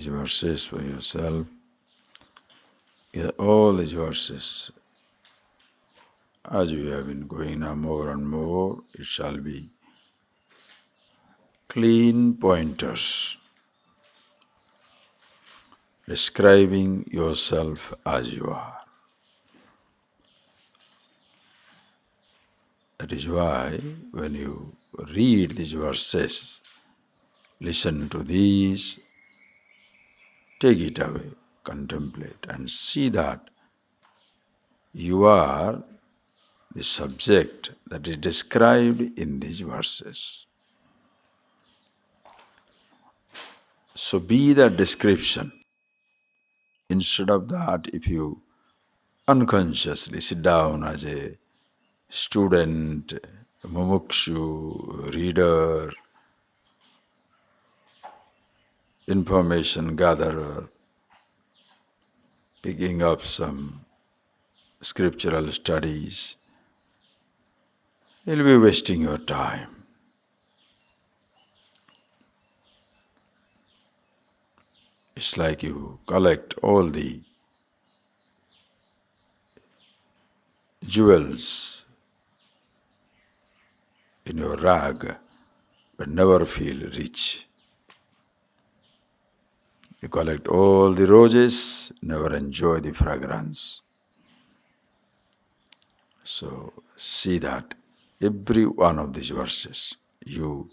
these verses for yourself. All these verses, as we have been going now more and more, it shall be clean pointers describing yourself as you are. That is why when you read these verses, listen to these, take it away, contemplate and see that you are the subject that is described in these verses. So be that description. Instead of that, if you unconsciously sit down as a student, a mumukshu, reader, information gatherer, picking up some scriptural studies, you'll be wasting your time. It's like you collect all the jewels in your rag, but never feel rich. You collect all the roses, never enjoy the fragrance. So see that every one of these verses you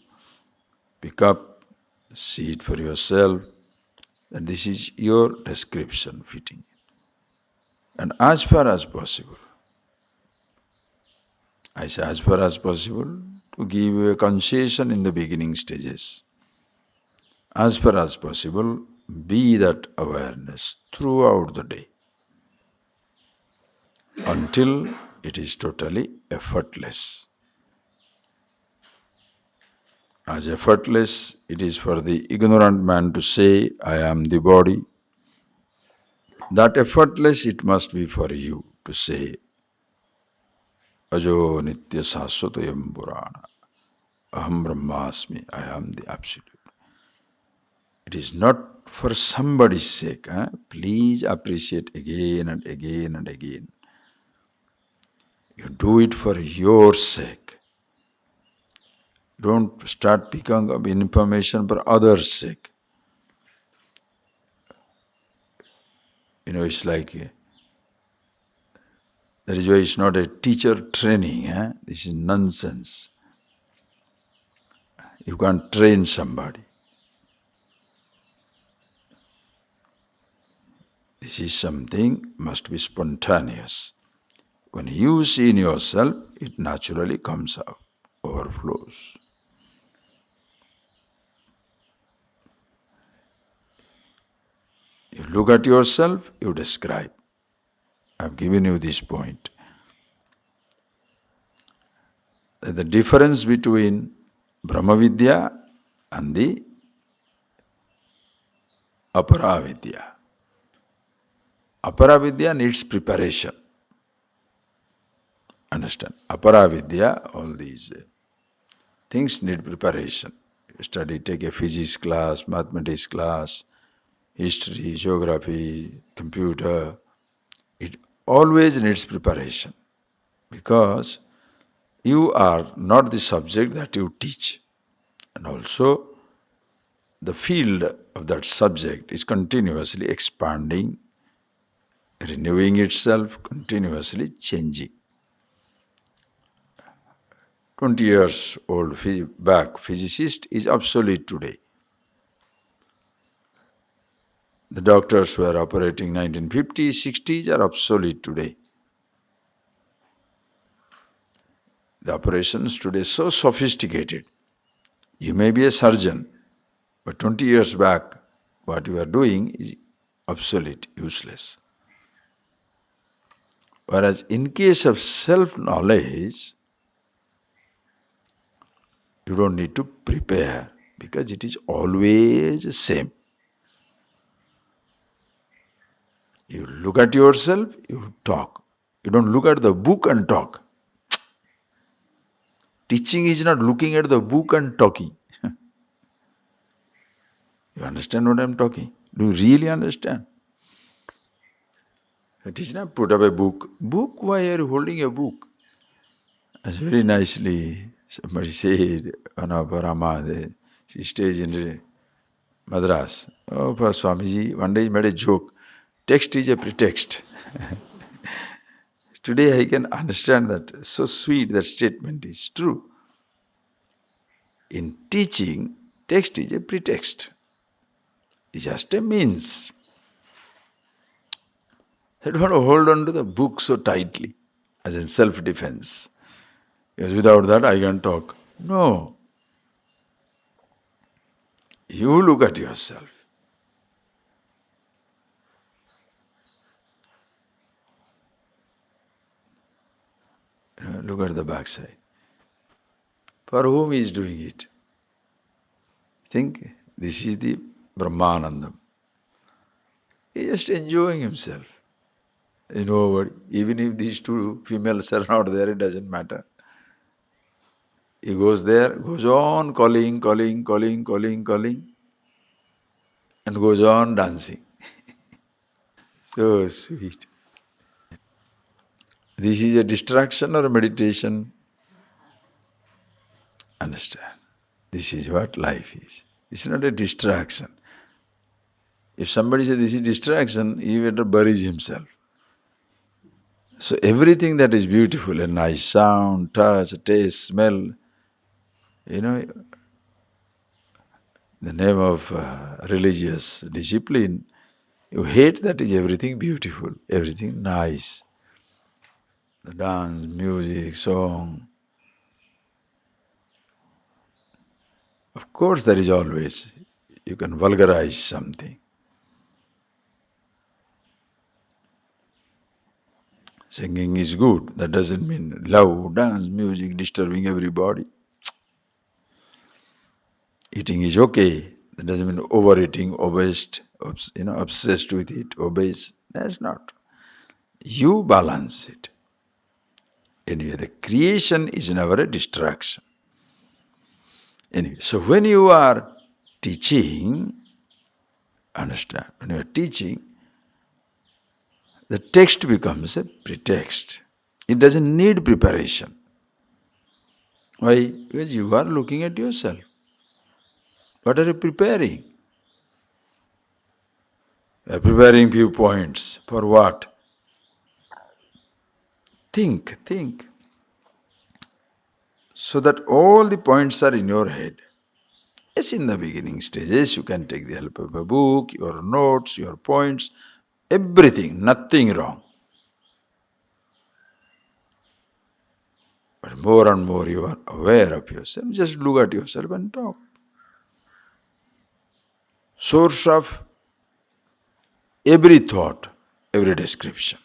pick up, see it for yourself, and this is your description fitting. And as far as possible, I say as far as possible, to give you a concession in the beginning stages. As far as possible, be that awareness throughout the day until it is totally effortless. As effortless it is for the ignorant man to say, I am the body, that effortless it must be for you to say, Ajo Nitya Saswatayam Purana, Aham Brahmasmi, I am the Absolute. It is not for somebody's sake. Please appreciate again and again and again. You do it for your sake. Don't start picking up information for others' sake. It's like, that is why it's not a teacher training. This is nonsense. You can't train somebody. This is something must be spontaneous. When you see in yourself, it naturally comes out, overflows. You look at yourself, you describe. I've given you this point. The difference between Brahmavidya and the Aparavidya. Aparavidya needs preparation. Understand? Aparavidya, all these things need preparation. You study, take a physics class, mathematics class, history, geography, computer. It always needs preparation because you are not the subject that you teach. And also, the field of that subject is continuously expanding, renewing itself, continuously changing. 20 years old back physicist is obsolete today. The doctors who are operating 1950s, 60s are obsolete today. The operations today are so sophisticated. You may be a surgeon, but 20 years back, what you are doing is obsolete, useless. Whereas in case of self-knowledge, you don't need to prepare because it is always the same. You look at yourself, you talk. You don't look at the book and talk. Teaching is not looking at the book and talking. You understand what I am talking? Do you really understand? It is not put up a book. Book? Why are you holding a book? As very nicely somebody said, one of Rama, she stays in Madras. Oh, for Swamiji, one day he made a joke. Text is a pretext. Today I can understand that. So sweet that statement is true. In teaching, text is a pretext. It's just a means. I don't want to hold on to the book so tightly, as in self-defense. Because without that I can talk. No. You look at yourself. Look at the backside. For whom he is doing it? Think, this is the Brahmanandam. He is just enjoying himself. Even if these two females are not there, it doesn't matter. He goes there, goes on calling, and goes on dancing. So sweet. This is a distraction or a meditation? Understand. This is what life is. It's not a distraction. If somebody says this is distraction, he better buries himself. So everything that is beautiful, a nice sound, touch, taste, smell, the name of religious discipline, you hate that is everything beautiful, everything nice. The dance, music, song. Of course there is always, you can vulgarize something. Singing is good, that doesn't mean loud dance, music, disturbing everybody. Eating is okay, that doesn't mean overeating, obsessed with it, obese. That's not. You balance it. Anyway, the creation is never a distraction. Anyway, so when you are teaching, understand, when you are teaching, the text becomes a pretext. It doesn't need preparation. Why? Because you are looking at yourself. What are you preparing? You are preparing few points. For what? Think. So that all the points are in your head. Yes, in the beginning stages, you can take the help of a book, your notes, your points, everything, nothing wrong. But more and more you are aware of yourself, just look at yourself and talk. Source of every thought, every description.